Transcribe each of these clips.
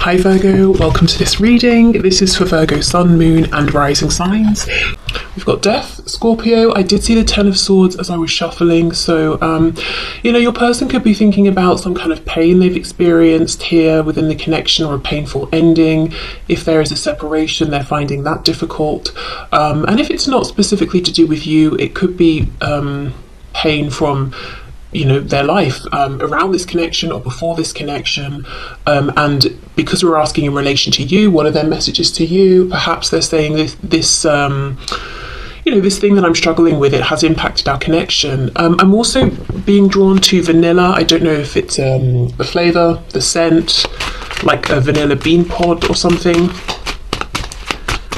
Hi Virgo, welcome to this reading. This is for Virgo Sun, Moon and Rising signs. We've got Death, Scorpio. I did see the Ten of Swords as I was shuffling, so your person could be thinking about some kind of pain they've experienced here within the connection, or a painful ending. If there is a separation, they're finding that difficult. And if it's not specifically to do with you, it could be pain from their life around this connection or before this connection, and because we're asking in relation to you, what are their messages to you? Perhaps they're saying this this thing that I'm struggling with, it has impacted our connection. I'm also being drawn to vanilla. I don't know if it's the flavour, the scent, like a vanilla bean pod or something.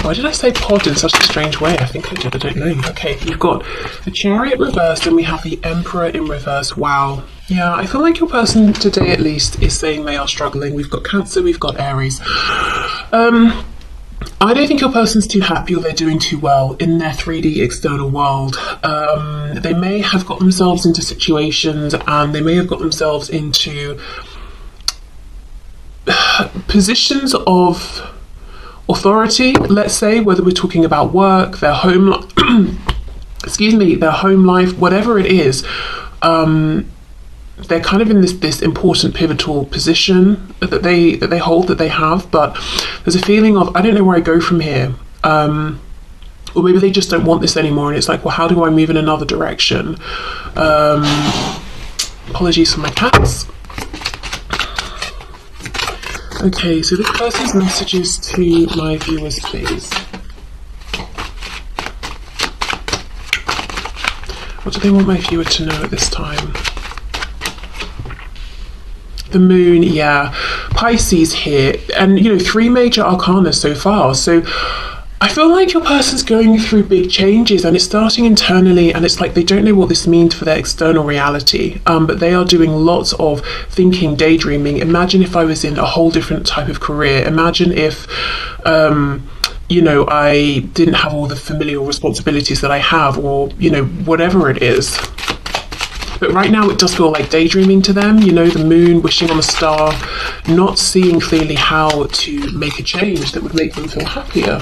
Why did I say pod in such a strange way? I think I did, I don't know. Okay, you've got the Chariot reversed and we have the Emperor in reverse. Wow. Yeah, I feel like your person today at least is saying they are struggling. We've got Cancer, we've got Aries. I don't think your person's too happy or they're doing too well in their 3D external world. They may have got themselves into situations and they may have got themselves into positions of authority, let's say, whether we're talking about work, their home their home life, whatever it is. They're kind of in this important pivotal position that they hold, that they have, but there's a feeling of, I don't know where I go from here, or maybe they just don't want this anymore, and it's like, well, how do I move in another direction? Apologies for my cats. Okay, so this person's messages to my viewers, please. What do they want my viewer to know at this time? The Moon, yeah. Pisces here, and 3 major arcana so far. So I feel like your person's going through big changes, and it's starting internally, and it's like they don't know what this means for their external reality, but they are doing lots of thinking, daydreaming. Imagine if I was in a whole different type of career. Imagine if I didn't have all the familial responsibilities that I have, or whatever it is. But right now it does feel like daydreaming to them, the moon, wishing on a star, not seeing clearly how to make a change that would make them feel happier.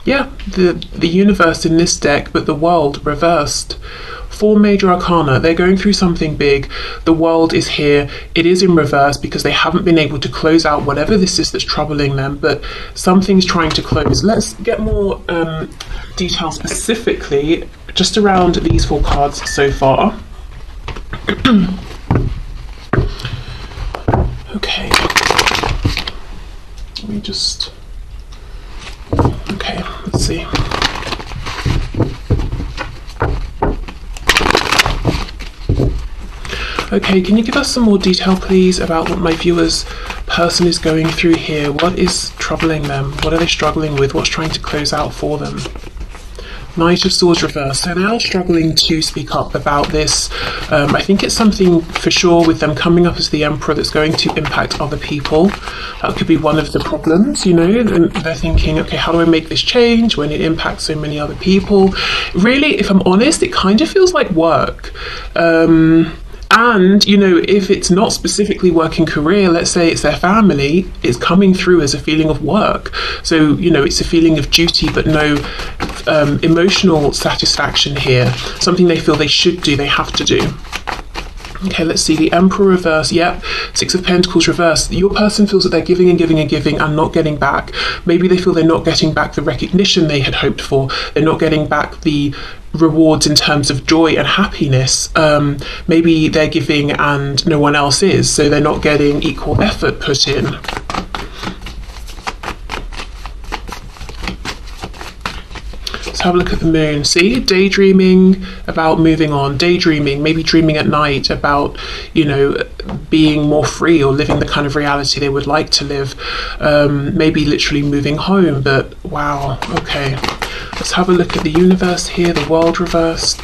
Yeah, the universe in this deck, but the world reversed. 4 major arcana, they're going through something big. The world is here. It is in reverse because they haven't been able to close out whatever this is that's troubling them, but something's trying to close. Let's get more detail specifically just around these 4 cards so far. Okay. Let me just... Okay, let's see. Okay, can you give us some more detail, please, about what my viewer's person is going through here? What is troubling them? What are they struggling with? What's trying to close out for them? Knight of Swords reversed. So they are struggling to speak up about this. I think it's something for sure with them coming up as the Emperor that's going to impact other people. That could be one of the problems, and they're thinking, okay, how do I make this change when it impacts so many other people? Really, if I'm honest, it kind of feels like work. And, if it's not specifically work and career, let's say it's their family, it's coming through as a feeling of work. So, it's a feeling of duty, but no emotional satisfaction here. Something they feel they should do, they have to do. Okay, let's see, the Emperor reverse, yep, 6 of Pentacles reverse. Your person feels that they're giving and giving and giving and not getting back. Maybe they feel they're not getting back the recognition they had hoped for. They're not getting back the rewards in terms of joy and happiness. Maybe they're giving and no one else is, so they're not getting equal effort put in. Have a look at the moon. See, daydreaming about moving on, daydreaming, maybe dreaming at night about being more free or living the kind of reality they would like to live, maybe literally moving home. But wow, okay, let's have a look at the universe here. The world reversed.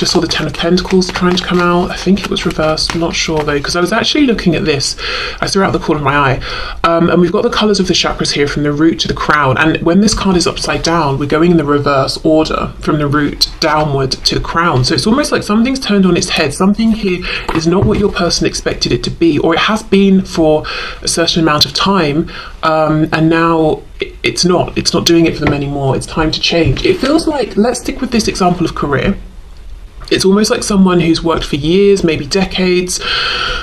just saw the Ten of Pentacles trying to come out. I think it was reversed, I'm not sure though, because I was actually looking at this. I saw out the corner of my eye. And we've got the colours of the chakras here from the root to the crown. And when this card is upside down, we're going in the reverse order from the root downward to the crown. So it's almost like something's turned on its head. Something here is not what your person expected it to be, or it has been for a certain amount of time. And now it's not doing it for them anymore. It's time to change. It feels like, let's stick with this example of career. It's almost like someone who's worked for years, maybe decades,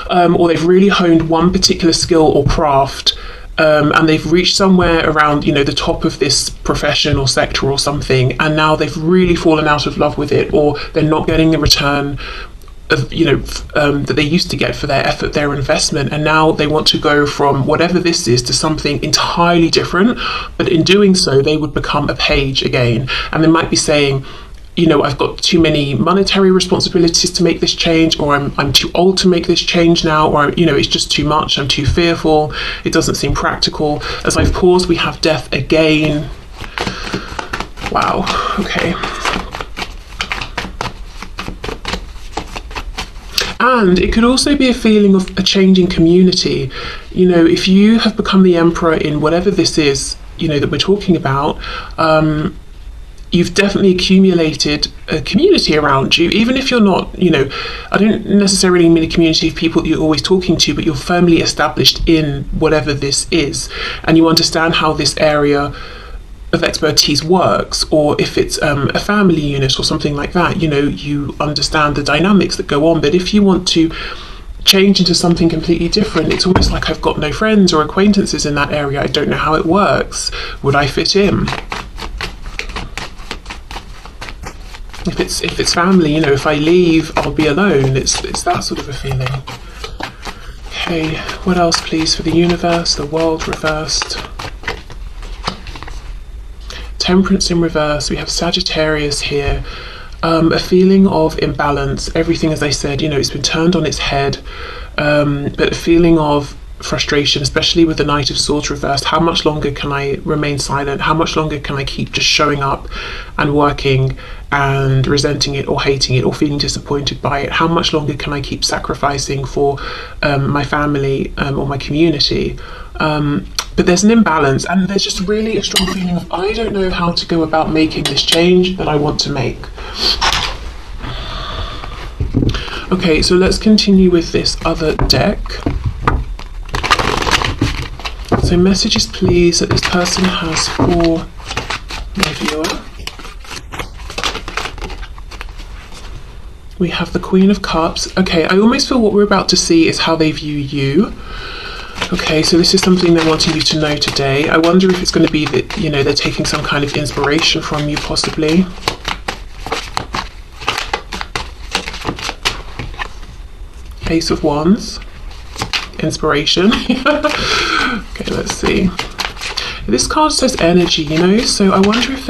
or they've really honed one particular skill or craft, and they've reached somewhere around, you know, the top of this profession or sector or something, and now they've really fallen out of love with it, or they're not getting the return of, you know, that they used to get for their effort, their investment, and now they want to go from whatever this is to something entirely different. But in doing so, they would become a page again, and they might be saying, you know, I've got too many monetary responsibilities to make this change, or I'm too old to make this change now, or, you know, it's just too much, I'm too fearful, it doesn't seem practical. As I've paused, we have death again. Wow, okay. And it could also be a feeling of a changing community. You know, if you have become the emperor in whatever this is, you know, that we're talking about, you've definitely accumulated a community around you, even if you're not, you know, I don't necessarily mean a community of people that you're always talking to, but you're firmly established in whatever this is, and you understand how this area of expertise works. Or if it's a family unit or something like that, you know, you understand the dynamics that go on. But if you want to change into something completely different, it's almost like I've got no friends or acquaintances in that area, I don't know how it works, would I fit in? If it's family, you know, if I leave, I'll be alone. It's that sort of a feeling. Okay, what else, please, for the universe? The world reversed. Temperance in reverse. We have Sagittarius here. A feeling of imbalance. Everything, as I said, you know, it's been turned on its head. But a feeling of frustration, especially with the Knight of Swords reversed. How much longer can I remain silent? How much longer can I keep just showing up and working and resenting it or hating it or feeling disappointed by it? How much longer can I keep sacrificing for my family or my community? But there's an imbalance, and there's just really a strong feeling of, I don't know how to go about making this change that I want to make. Okay, so let's continue with this other deck. So messages, please, that this person has for my viewer. We have the Queen of Cups. Okay, I almost feel what we're about to see is how they view you. Okay, so this is something they're wanting you to know today. I wonder if it's going to be that, you know, they're taking some kind of inspiration from you, possibly. Ace of Wands. Inspiration. Okay, let's see. This card says energy, you know, so I wonder if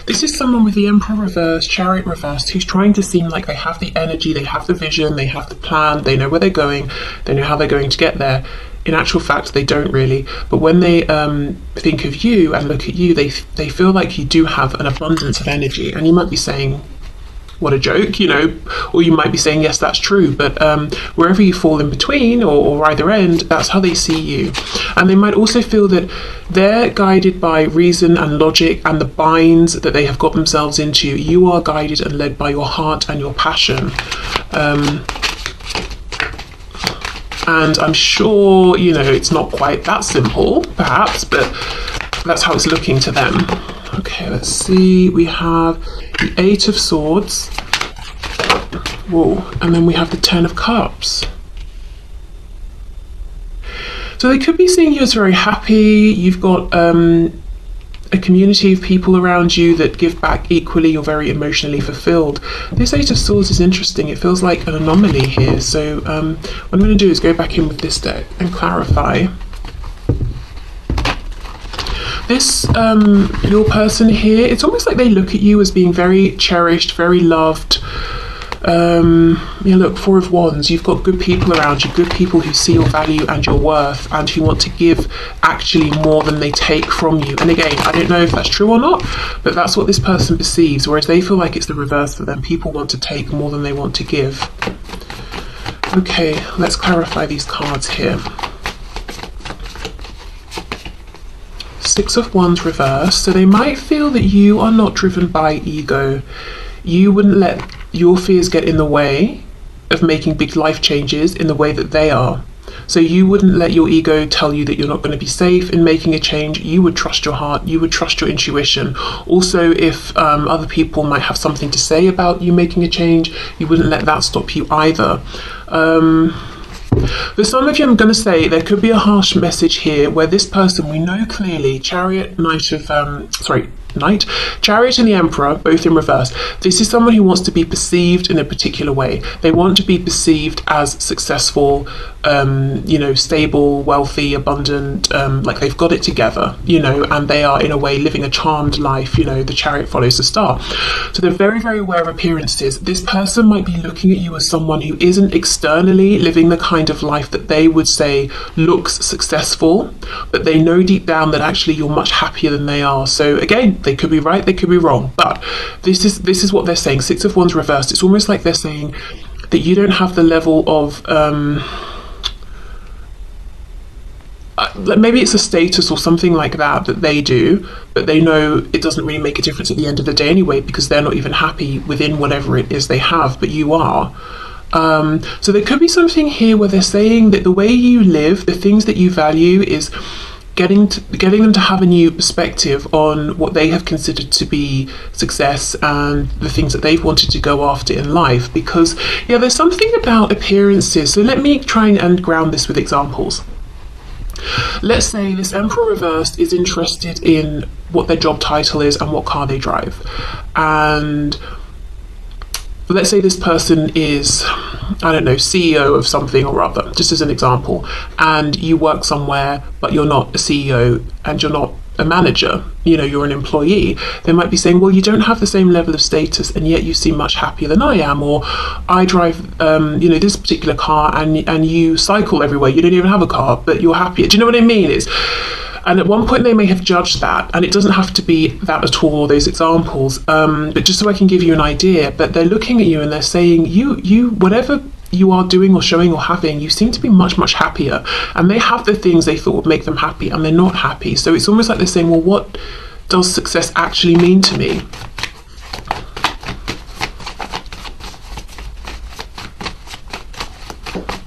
this is someone with the Emperor reversed, Chariot reversed, who's trying to seem like they have the energy, they have the vision, they have the plan, they know where they're going, they know how they're going to get there. In actual fact, they don't really. But when they think of you and look at you, they feel like you do have an abundance of energy. And you might be saying, what a joke, you know, or you might be saying, yes, that's true. But wherever you fall in between or either end, that's how they see you. And they might also feel that they're guided by reason and logic and the binds that they have got themselves into. You are guided and led by your heart and your passion. And I'm sure, you know, it's not quite that simple, perhaps, but that's how it's looking to them. Okay, let's see. We have the Eight of Swords. Whoa. And then we have the Ten of Cups. So they could be seeing you as very happy. You've got a community of people around you that give back equally. You're very emotionally fulfilled. This Eight of Swords is interesting. It feels like an anomaly here. So what I'm going to do is go back in with this deck and clarify. This, your person here, it's almost like they look at you as being very cherished, very loved, Yeah, look, Four of Wands, you've got good people around you, good people who see your value and your worth and who want to give actually more than they take from you. And again, I don't know if that's true or not, but that's what this person perceives, whereas they feel like it's the reverse for them. People want to take more than they want to give. Okay, let's clarify these cards here. Six of Wands reversed. So they might feel that you are not driven by ego. You wouldn't let your fears get in the way of making big life changes in the way that they are. So you wouldn't let your ego tell you that you're not going to be safe in making a change. You would trust your heart. You would trust your intuition. Also, if other people might have something to say about you making a change, you wouldn't let that stop you either. For some of you, I'm going to say there could be a harsh message here where this person, we know clearly, Chariot, Chariot and the Emperor, both in reverse. This is someone who wants to be perceived in a particular way. They want to be perceived as successful, stable, wealthy, abundant, like they've got it together, and they are in a way living a charmed life. The Chariot follows the star. So they're very, very aware of appearances. This person might be looking at you as someone who isn't externally living the kind of life that they would say looks successful, but they know deep down that actually you're much happier than they are. So again, they could be right, they could be wrong, but this is what they're saying. Six of Wands reversed. It's almost like they're saying that you don't have the level of maybe it's a status or something like that they do, but they know it doesn't really make a difference at the end of the day anyway, because they're not even happy within whatever it is they have, but you are. So there could be something here where they're saying that the way you live, the things that you value, is getting them to have a new perspective on what they have considered to be success and the things that they've wanted to go after in life. Because there's something about appearances. So let me try and ground this with examples. Let's say this Emperor reversed is interested in what their job title is and what car they drive, and let's say this person is, I don't know, CEO of something or other, just as an example, and you work somewhere, but you're not a CEO and you're not a manager, you're an employee. They might be saying, well, you don't have the same level of status and yet you seem much happier than I am, or I drive, this particular car and you cycle everywhere. You don't even have a car, but you're happier. Do you know what I mean? And at one point they may have judged that, and it doesn't have to be that at all, those examples, but just so I can give you an idea. But they're looking at you and they're saying, you whatever you are doing or showing or having, you seem to be much, much happier. And they have the things they thought would make them happy, and they're not happy. So it's almost like they're saying, well, what does success actually mean to me?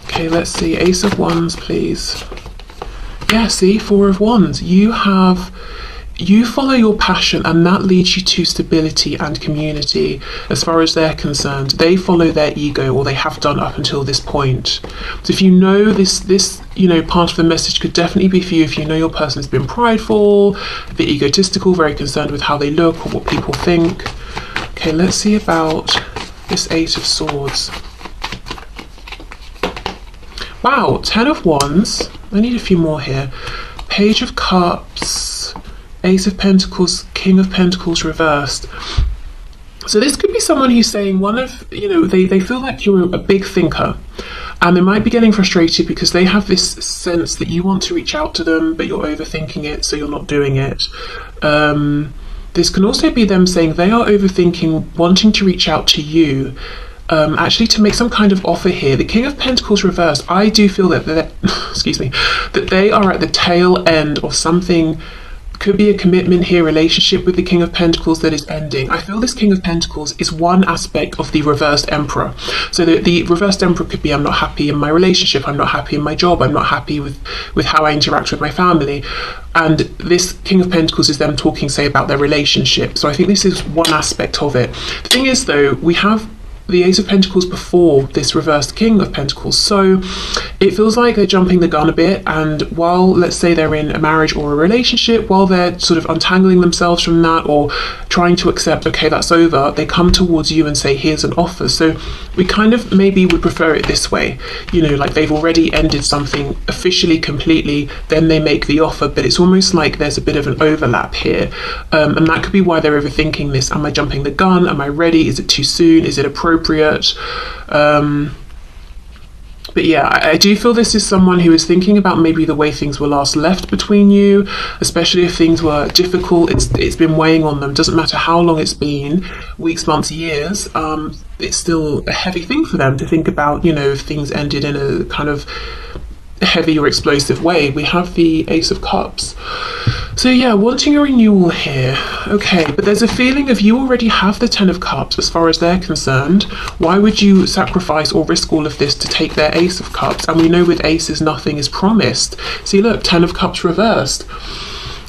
Okay, let's see. Ace of Wands, please. Yeah, see, Four of Wands. You follow your passion, and that leads you to stability and community. As far as they're concerned, they follow their ego, or they have done up until this point. So if you know this part of the message could definitely be for you. If you know your person has been prideful, a bit egotistical, very concerned with how they look or what people think. Okay, let's see about this Eight of Swords. Wow, 10 of Wands. I need a few more here. Page of Cups, Ace of Pentacles, King of Pentacles reversed. So this could be someone who's saying they feel like you're a big thinker, and they might be getting frustrated because they have this sense that you want to reach out to them, but you're overthinking it, so you're not doing it. This can also be them saying they are overthinking wanting to reach out to you, actually to make some kind of offer here. The King of Pentacles reversed, I do feel that that they are at the tail end of something. Could be a commitment here, relationship with the King of Pentacles that is ending. I feel this King of Pentacles is one aspect of the reversed Emperor. So the reversed Emperor could be, I'm not happy in my relationship, I'm not happy in my job, I'm not happy with how I interact with my family. And this King of Pentacles is them talking, say, about their relationship. So I think this is one aspect of it. The thing is, though, we have the Ace of Pentacles before this reversed King of Pentacles, so it feels like they're jumping the gun a bit, and while, let's say, they're in a marriage or a relationship, while they're sort of untangling themselves from that or trying to accept, okay, that's over, they come towards you and say, here's an offer. So we kind of maybe would prefer it this way, like they've already ended something officially, completely, then they make the offer, but it's almost like there's a bit of an overlap here, and that could be why they're overthinking this. Am I jumping the gun? Am I ready? Is it too soon? Is it appropriate? appropriate. But yeah, I do feel this is someone who is thinking about maybe the way things were last left between you, especially if things were difficult. It's been weighing on them. Doesn't matter how long it's been, weeks, months, years. It's still a heavy thing for them to think about, if things ended in a kind of heavy or explosive way. We have the Ace of Cups. So yeah, wanting a renewal here. Okay, but there's a feeling of you already have the Ten of Cups as far as they're concerned. Why would you sacrifice or risk all of this to take their Ace of Cups? And we know with aces, nothing is promised. See, look, Ten of Cups reversed.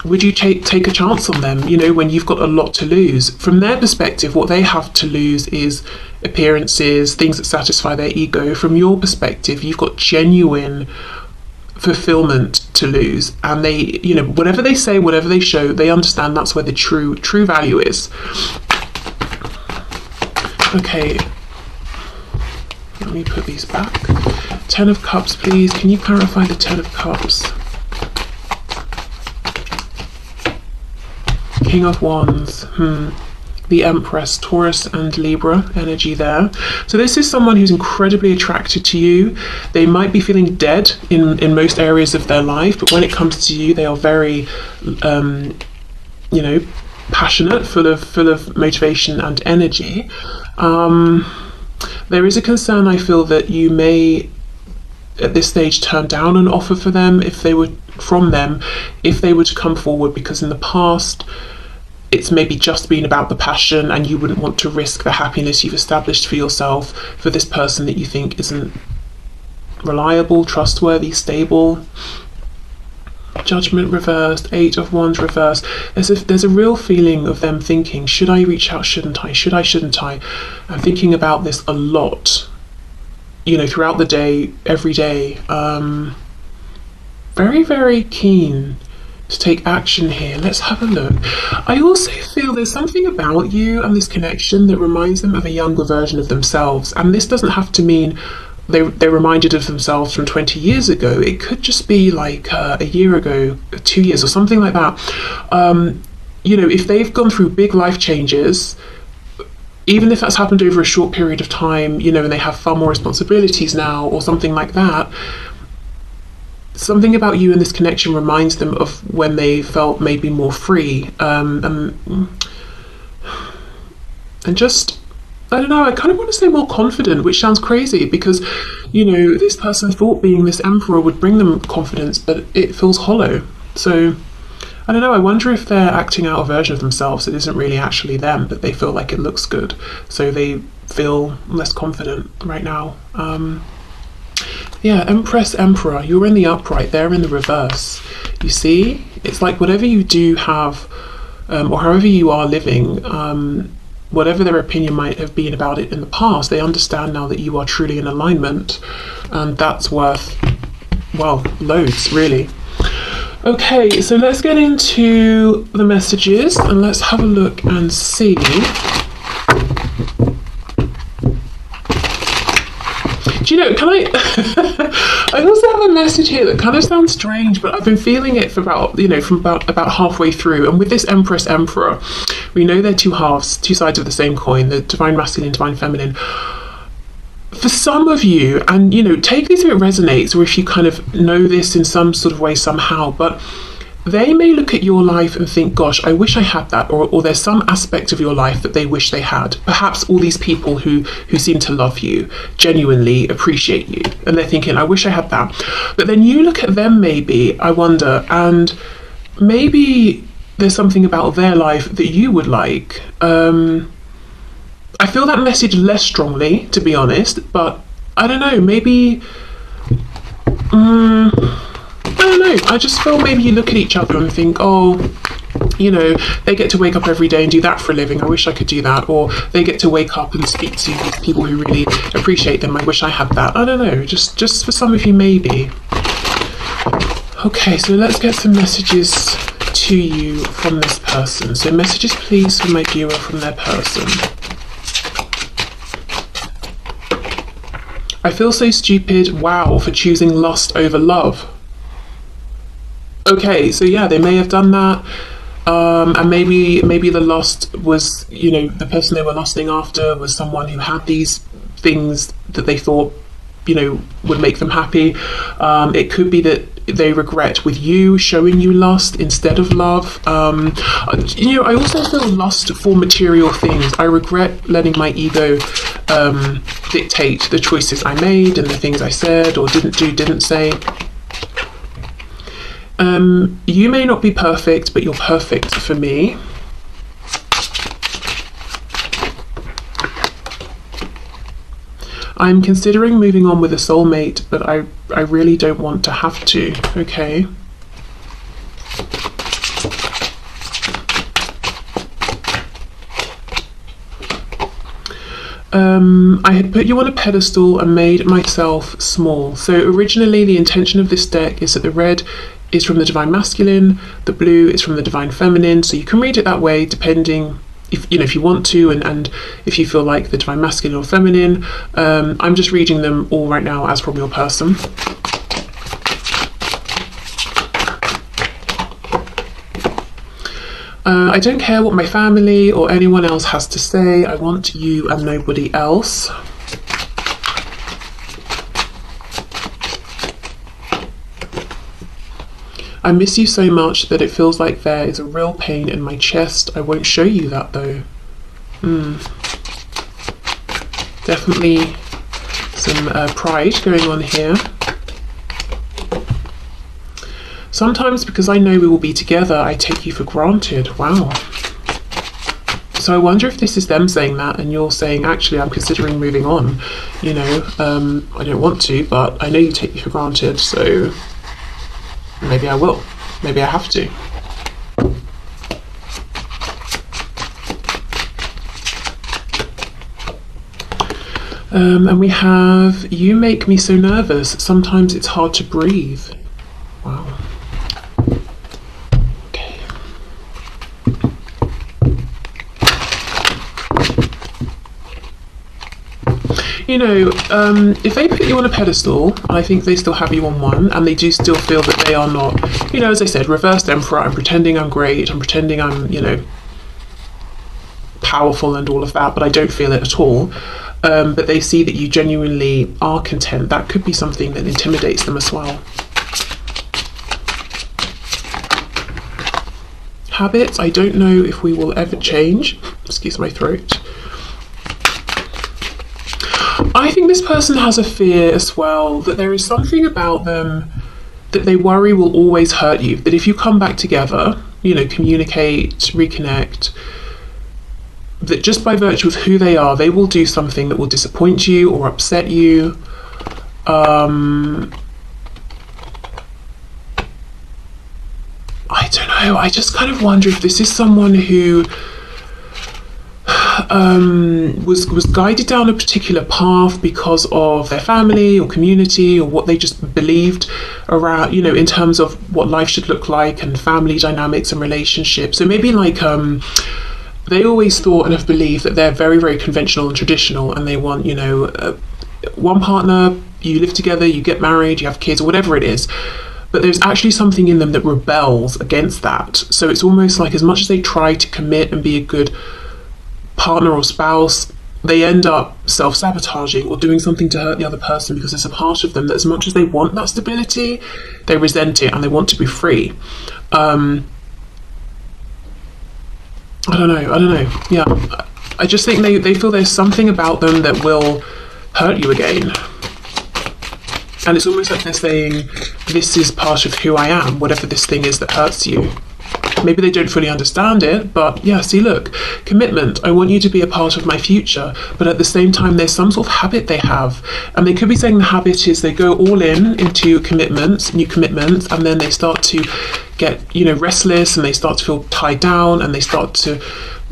Would you take a chance on them, when you've got a lot to lose? From their perspective, what they have to lose is appearances, things that satisfy their ego. From your perspective, you've got genuine fulfillment to lose, and they, whatever they say, whatever they show, they understand that's where the true value is. Okay, let me put these back. Ten of Cups, please. Can you clarify the Ten of Cups? King of Wands, the Empress, Taurus and Libra energy there. So this is someone who's incredibly attracted to you. They might be feeling dead in most areas of their life, but when it comes to you, they are very, passionate, full of motivation and energy. There is a concern, I feel, that you may at this stage turn down an offer for them if they were to come forward, because in the past it's maybe just been about the passion and you wouldn't want to risk the happiness you've established for yourself for this person that you think isn't reliable, trustworthy, stable. Judgment reversed, Eight of Wands reversed. There's a real feeling of them thinking, should I reach out, shouldn't I? Shouldn't I? I'm thinking about this a lot, throughout the day, every day. Very, very keen to take action here. Let's have a look. I also feel there's something about you and this connection that reminds them of a younger version of themselves. And this doesn't have to mean they're reminded of themselves from 20 years ago. It could just be like a year ago, 2 years or something like that. If they've gone through big life changes, even if that's happened over a short period of time, and they have far more responsibilities now or something like that, something about you and this connection reminds them of when they felt maybe more free. And just, I don't know, I kind of want to say more confident, which sounds crazy because, this person thought being this emperor would bring them confidence, but it feels hollow. So, I don't know, I wonder if they're acting out a version of themselves that isn't really actually them, but they feel like it looks good. So they feel less confident right now. Yeah, Empress, Emperor, you're in the upright, they're in the reverse. You see, it's like whatever you do have, or however you are living, whatever their opinion might have been about it in the past, they understand now that you are truly in alignment, and that's worth, well, loads, really. Okay, so let's get into the messages and let's have a look and see. Do you know, can I I also have a message here that kind of sounds strange, but I've been feeling it for about, from about halfway through. And with this Empress, Emperor, we know they're two halves, two sides of the same coin, the divine masculine, divine feminine. For some of you, and take this if it resonates, or if you kind of know this in some sort of way somehow, but they may look at your life and think, gosh, I wish I had that, or there's some aspect of your life that they wish they had. Perhaps all these people who seem to love you, genuinely appreciate you, and they're thinking, I wish I had that. But then you look at them maybe, I wonder, and maybe there's something about their life that you would like. I feel that message less strongly, to be honest, but I don't know, maybe, I don't know, I just feel maybe you look at each other and think, oh, they get to wake up every day and do that for a living, I wish I could do that, or they get to wake up and speak to these people who really appreciate them, I wish I had that. I don't know, just for some of you maybe. Okay, so let's get some messages to you from this person. So messages please for my viewer from their person. I feel so stupid, wow, for choosing lust over love. Okay, so yeah, they may have done that, and maybe the lust was, the person they were lusting after was someone who had these things that they thought, would make them happy. It could be that they regret with you showing you lust instead of love. I also feel lust for material things. I regret letting my ego dictate the choices I made and the things I said or didn't do, didn't say. You may not be perfect, but you're perfect for me. I'm considering moving on with a soulmate, but I really don't want to have to. Okay. I had put you on a pedestal and made myself small. So originally the intention of this deck is that the red is from the divine masculine, the blue is from the divine feminine. So you can read it that way depending if you want to, and if you feel like the divine masculine or feminine. I'm just reading them all right now as from your person. I don't care what my family or anyone else has to say. I want you and nobody else. I miss you so much that it feels like there is a real pain in my chest. I won't show you that though. Definitely some pride going on here. Sometimes because I know we will be together, I take you for granted. Wow. So I wonder if this is them saying that and you're saying, actually, I'm considering moving on. I don't want to, but I know you take me for granted, so maybe I will. Maybe I have to. And we have, you make me so nervous. Sometimes it's hard to breathe. Wow. Okay. If they put you on a pedestal, I think they still have you on one, and they do still feel that they are not, as I said, reversed emperor. I'm pretending I'm great. I'm pretending I'm, powerful and all of that, but I don't feel it at all. But they see that you genuinely are content. That could be something that intimidates them as well. Habits, I don't know if we will ever change. Excuse my throat. I think this person has a fear as well that there is something about them that they worry will always hurt you. That if you come back together, communicate, reconnect, that just by virtue of who they are, they will do something that will disappoint you or upset you. I don't know. I just kind of wonder if this is someone who was guided down a particular path because of their family or community or what they just believed around, in terms of what life should look like and family dynamics and relationships. So maybe they always thought and have believed that they're very, very conventional and traditional, and they want, one partner, you live together, you get married, you have kids, or whatever it is. But there's actually something in them that rebels against that. So it's almost like as much as they try to commit and be a good partner or spouse, they end up self-sabotaging or doing something to hurt the other person, because there's a part of them that as much as they want that stability, they resent it and they want to be free. I don't know. Yeah, I just think they feel there's something about them that will hurt you again. And it's almost like they're saying, this is part of who I am, whatever this thing is that hurts you. Maybe they don't fully understand it, but yeah, see, look, commitment. I want you to be a part of my future, but at the same time, there's some sort of habit they have. And they could be saying the habit is they go all in into commitments, new commitments, and then they start to get, restless, and they start to feel tied down, and they start to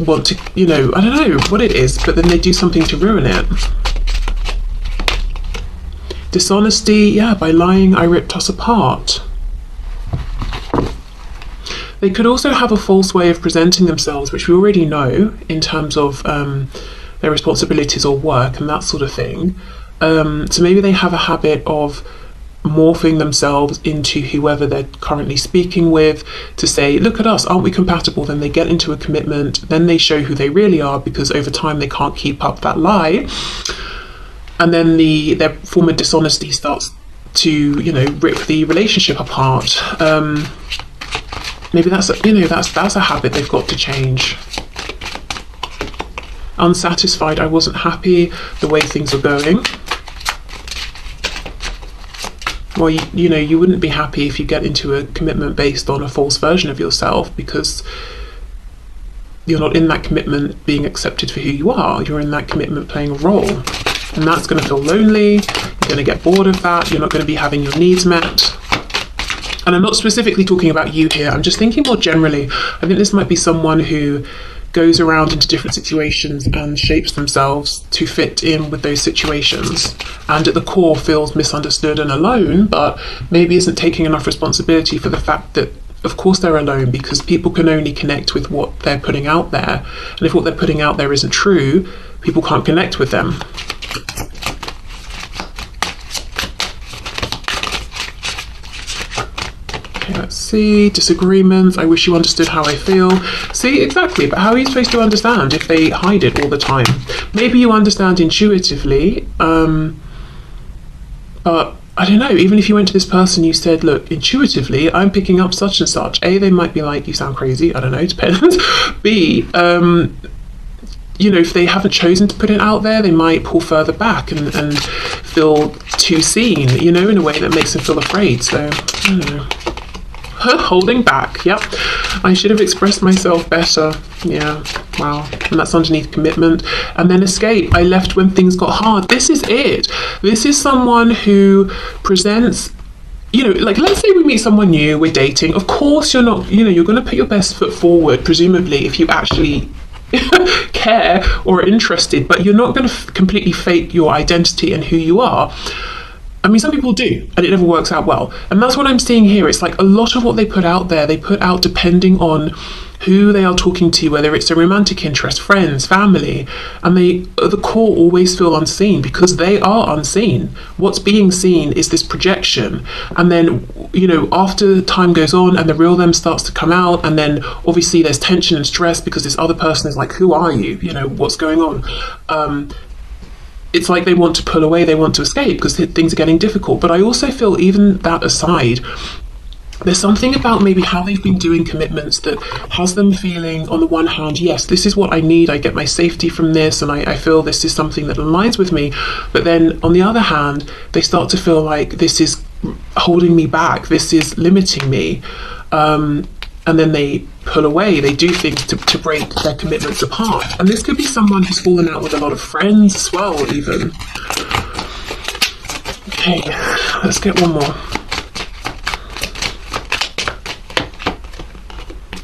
want to, I don't know what it is, but then they do something to ruin it. Dishonesty, yeah, by lying, I ripped us apart. They could also have a false way of presenting themselves, which we already know in terms of their responsibilities or work and that sort of thing. So maybe they have a habit of morphing themselves into whoever they're currently speaking with to say, look at us, aren't we compatible? Then they get into a commitment, then they show who they really are, because over time they can't keep up that lie. and then their form of dishonesty starts to, you know, rip the relationship apart. Maybe that's a habit they've got to change. Unsatisfied, I wasn't happy the way things were going. Well, you know, you wouldn't be happy if you get into a commitment based on a false version of yourself, because you're not in that commitment being accepted for who you are. You're in that commitment playing a role. And that's going to feel lonely. You're going to get bored of that. You're not going to be having your needs met. And I'm not specifically talking about you here. I'm just thinking more generally. I think this might be someone who goes around into different situations and shapes themselves to fit in with those situations, and at the core feels misunderstood and alone, but maybe isn't taking enough responsibility for the fact that of course they're alone, because people can only connect with what they're putting out there, and if what they're putting out there isn't true, people can't connect with them. Let's see, disagreements. I wish you understood how I feel. See, exactly, but how are you supposed to understand if they hide it all the time? Maybe you understand intuitively, but I don't know, even if you went to this person, you said, look, intuitively, I'm picking up such and such. A, they might be like, you sound crazy, I don't know, depends. B, you know, if they haven't chosen to put it out there, they might pull further back and feel too seen, you know, in a way that makes them feel afraid. So, I don't know. Holding back, yep. I should have expressed myself better. Yeah, wow. And that's underneath commitment. And then escape. I left when things got hard. This is it. This is someone who presents, you know, like, let's say we meet someone new, we're dating. Of course you're not, you know, you're going to put your best foot forward, presumably, if you actually care or are interested, but you're not going to completely fake your identity and who you are. I mean, some people do, and it never works out well. And that's what I'm seeing here. It's like a lot of what they put out there, they put out depending on who they are talking to, whether it's a romantic interest, friends, family, and they, at the core, always feel unseen because they are unseen. What's being seen is this projection. And then, you know, after time goes on and the real them starts to come out, and then obviously there's tension and stress because this other person is like, who are you? You know, what's going on? It's like they want to pull away, they want to escape because things are getting difficult. But I also feel, even that aside, there's something about maybe how they've been doing commitments that has them feeling, on the one hand, yes, this is what I need, I get my safety from this, and I feel this is something that aligns with me. But then on the other hand, they start to feel like this is holding me back, this is limiting me. And then they pull away, they do things to break their commitments apart. And this could be someone who's fallen out with a lot of friends as well, even. Okay, let's get one more.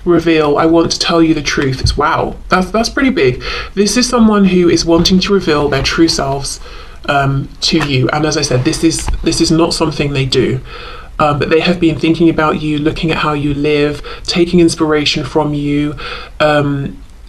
Reveal, I want to tell you the truth. It's wow, that's pretty big. This is someone who is wanting to reveal their true selves to you. And as I said, this is not something they do. But they have been thinking about you, looking at how you live, taking inspiration from you,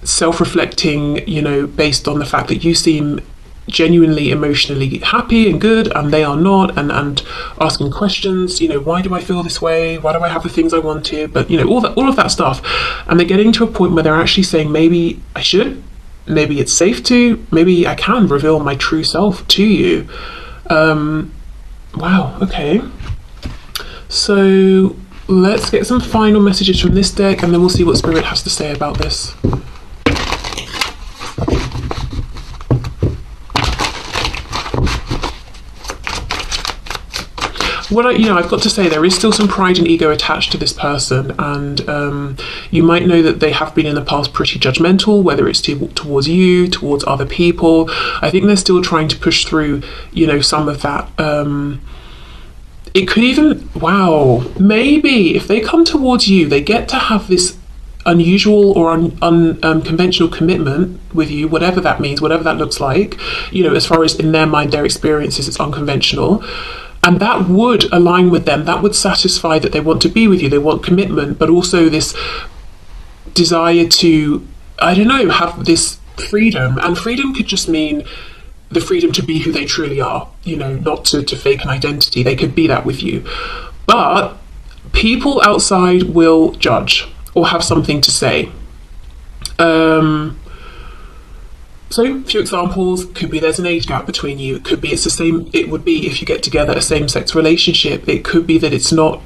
self-reflecting, you know, based on the fact that you seem genuinely emotionally happy and good and they are not, and asking questions, you know, why do I feel this way? Why do I have the things I wanted? But, you know, all of that stuff. And they're getting to a point where they're actually saying, maybe I should, maybe it's safe to, maybe I can reveal my true self to you. Wow, okay. So let's get some final messages from this deck, and then we'll see what Spirit has to say about this. I've got to say, there is still some pride and ego attached to this person, and you might know that they have been in the past pretty judgmental, whether it's towards you, towards other people. I think they're still trying to push through, you know, some of that. It could even, wow, maybe if they come towards you, they get to have this unusual or unconventional commitment with you, whatever that means, whatever that looks like, you know, as far as in their mind, their experiences, it's unconventional. And that would align with them. That would satisfy that they want to be with you. They want commitment, but also this desire to, I don't know, have this freedom. And freedom could just mean the freedom to be who they truly are, you know, not to fake an identity. They could be that with you. But people outside will judge or have something to say. So, a few examples. Could be there's an age gap between you. It could be it's the same. It would be if you get together a same-sex relationship. It could be that it's not.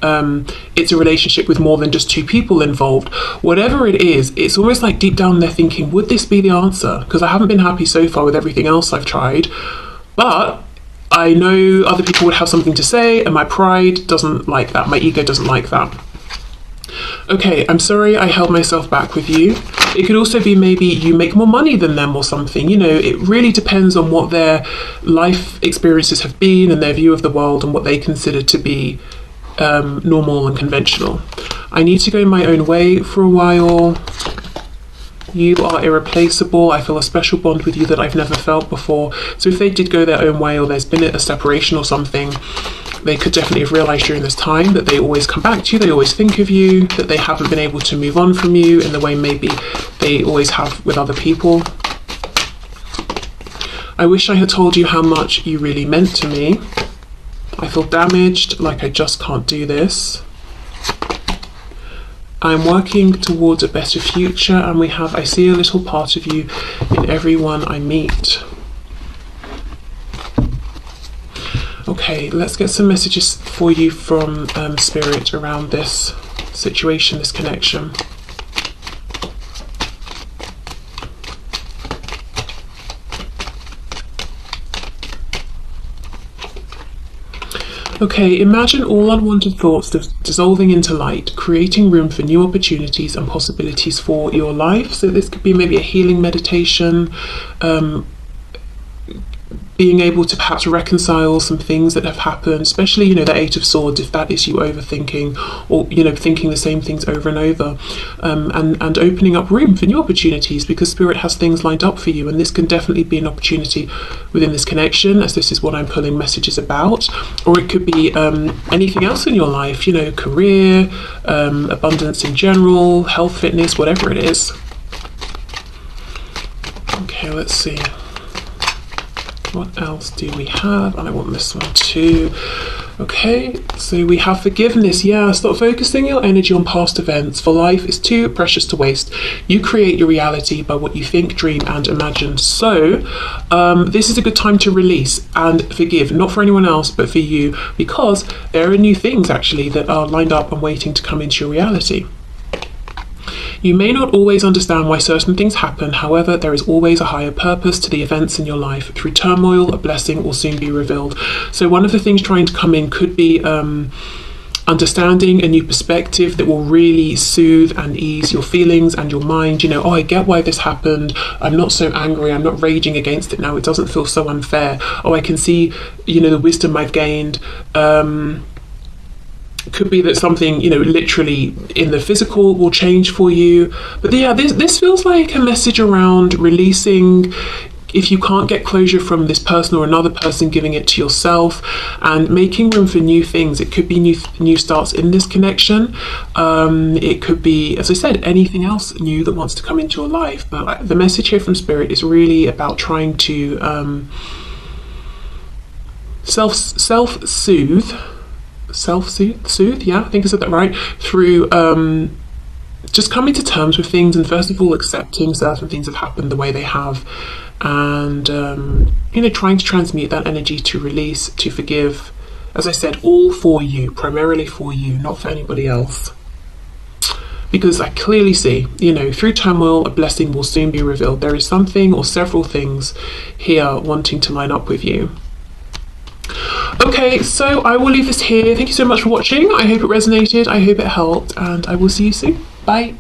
It's a relationship with more than just two people involved. Whatever it is, it's almost like deep down they're thinking, would this be the answer? Because I haven't been happy so far with everything else I've tried, but I know other people would have something to say, and my pride doesn't like that. My ego doesn't like that. Okay, I'm sorry I held myself back with you. It could also be maybe you make more money than them or something. You know, it really depends on what their life experiences have been and their view of the world and what they consider to be normal and conventional. I need to go my own way for a while. You are irreplaceable. I feel a special bond with you that I've never felt before. So if they did go their own way, or there's been a separation or something, they could definitely have realised during this time that they always come back to you, they always think of you, that they haven't been able to move on from you in the way maybe they always have with other people. I wish I had told you how much you really meant to me. I feel damaged, like I just can't do this. I'm working towards a better future, and I see a little part of you in everyone I meet. Okay, let's get some messages for you from Spirit around this situation, this connection. Okay, imagine all unwanted thoughts dissolving into light, creating room for new opportunities and possibilities for your life. So this could be maybe a healing meditation, being able to perhaps reconcile some things that have happened, especially, the Eight of Swords, if that is you overthinking or, thinking the same things over and over, and opening up room for new opportunities, because Spirit has things lined up for you, and this can definitely be an opportunity within this connection, as this is what I'm pulling messages about. Or it could be anything else in your life, career, abundance in general, health, fitness, whatever it is. Okay, let's see. What else do we have? And I want this one too. Okay, so we have forgiveness. Yeah, stop focusing your energy on past events, for life is too precious to waste. You create your reality by what you think, dream, and imagine. So this is a good time to release and forgive, not for anyone else, but for you, because there are new things actually that are lined up and waiting to come into your reality. You may not always understand why certain things happen, however, there is always a higher purpose to the events in your life. Through turmoil, a blessing will soon be revealed. So one of the things trying to come in could be understanding a new perspective that will really soothe and ease your feelings and your mind. Oh, I get why this happened. I'm not so angry. I'm not raging against it now. It doesn't feel so unfair. Oh, I can see, the wisdom I've gained. Could be that something, literally in the physical will change for you. But yeah, this feels like a message around releasing. If you can't get closure from this person or another person, giving it to yourself and making room for new things. It could be new starts in this connection. It could be, as I said, anything else new that wants to come into your life. But the message here from Spirit is really about trying to self-soothe, yeah, I think I said that right, through just coming to terms with things, and first of all accepting certain things have happened the way they have, and trying to transmute that energy to release, to forgive, as I said, all for you, primarily for you, not for anybody else. Because I clearly see, through turmoil, a blessing will soon be revealed. There is something or several things here wanting to line up with you. Okay, so I will leave this here. Thank you so much for watching. I hope it resonated. I hope it helped, and I will see you soon. Bye.